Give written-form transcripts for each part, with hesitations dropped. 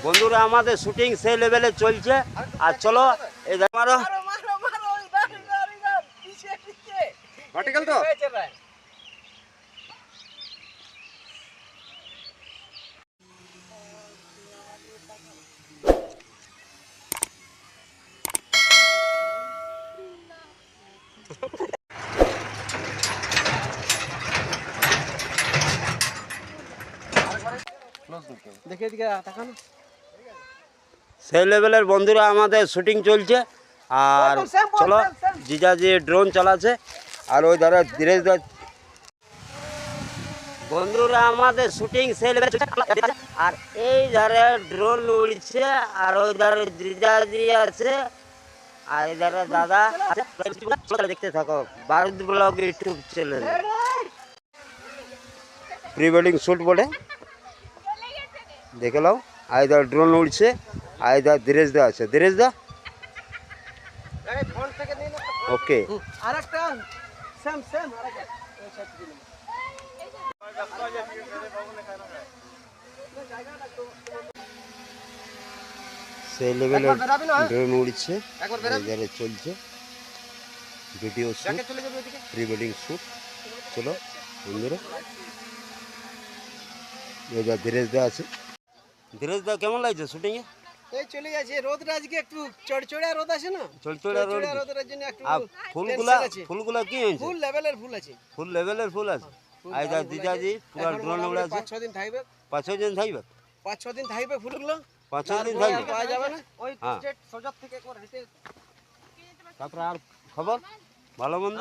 বন্ধুরা আমাদের শুটিং সেই লেভেলে চলছে। আর চলো এই মারো ভার্টিক্যাল তো দেখে দিকে তাকান। সেই লেভেলের বন্ধুরা আমাদের শুটিং চলছে। আর চলো জিজাজি ড্রোন চালাচ্ছে। আর ওই ধারে ধীরে ধীরে বন্ধুরা আমাদের শুটিং সেই লেভেলে চলছে। আর এই ধারে ড্রোন উড়ছে। আর ওই ধারে জিজাজি আছে। আর এই ধারে দাদা দেখতে থাকো বারুদ blog YouTube channel. Pre wedding shoot বলে দেখে নাও। আর ইধার ড্রোন উড়ছে। আর ইধার ধীরেজ দা আছে। ধীরেজ দা ওকে আরেকটা সেম সেম আরেকটা সেই লেভেলে ড্রোন উড়ছে। ইধারে চলছে video shoot pre wedding shoot. চলো বন্ধুরা ইধার ধীরেজ দা আছে। ধীরেজ দা কেমন লাগছে শুটিং এ? এই চলে যাচ্ছে। রোদটা আজকে একটু চড়চড়া রোদ আছে না, চড়চড়া রোদের জন্য একটু ফুলগুলা কি হয়েছে? ফুল লেভেলের ফুল আছে। ফুল লেভেলের ফুল আছে। আইদা জিজাজি পুরো ড্রোন উড়াছে। 5-6 দিন থাকবে। 5-6 দিন থাকবে। 5-6 দিন থাকবে ফুলগুলো। 5-6 দিন থাকবে পাওয়া যাবে না। ওই সোজার থেকে একবার হেঁটে। তারপর আর খবর ভালো মন্দ?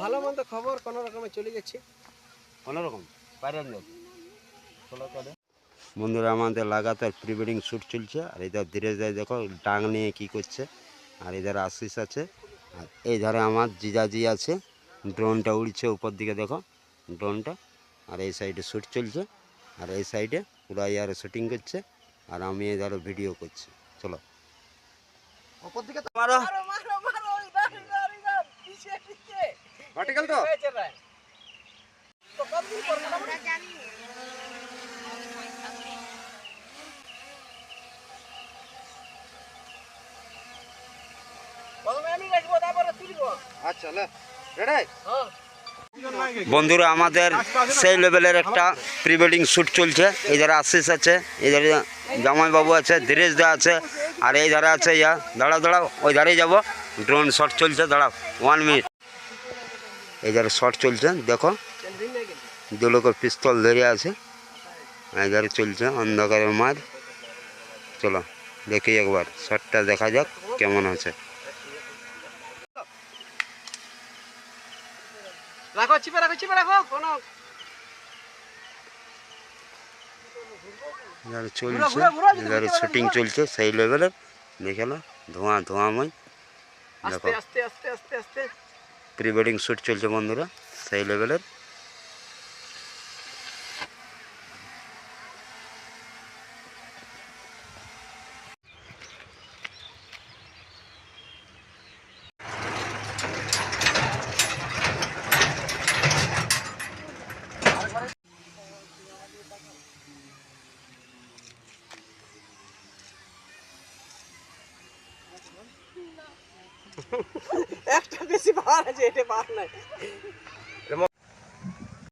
ভালো মন্দ খবর কোন রকমে চলে যাচ্ছে। কোন রকম বাইরে যাও। চলো তাহলে বন্ধুরা আমাদের লাগাতার প্রি ওয়েডিং শ্যুট চলছে। আর এদের ধীরে ধীরে দেখো ডাং নিয়ে কী করছে। আর এদের আশিস আছে। আর এই ধারে আমার জিজাজি আছে। ড্রোনটা উড়ছে উপর দিকে দেখো ড্রোনটা। আর এই সাইডে শ্যুট চলছে। আর এই সাইডে পুরো ইয়ারে শুটিং করছে। আর আমি এই ধারে ভিডিও করছি। চলো উপর দিকে মারো ভার্টিক্যাল তো আচ্ছা লে রেডি। বন্ধুরা আমাদের সেই লেভেলের একটা প্রি ওয়েডিং শ্যুট চলছে। এই ধারে আশিস আছে। এই ধারে জামাইবাবু আছে। ধীরেজ দা আছে। আর এই ধারে আছে ইয়া দাঁড়াও দাঁড়াও ওই ধারেই যাবো। ড্রোন শট চলছে। দাঁড়াও 1 মিনিট। এই ধারে শট চলছে দেখো। দু লোকের পিস্তল ধরে আছে। এই ধারে চলছে অন্ধকারের মাঝ। চলো দেখি একবার শটটা দেখা যাক কেমন আছে। রাখো চিপে রাখো কোনো চলছে। এবারে শুটিং চলছে সেই লেভেলের দেখে না ধোঁয়াময় দেখো। আস্তে আস্তে আস্তে আস্তে প্রি ওয়েডিং শ্যুট চলছে বন্ধুরা সেই লেভেলের। একটা বেশি বার আছে, এটা বার নাই।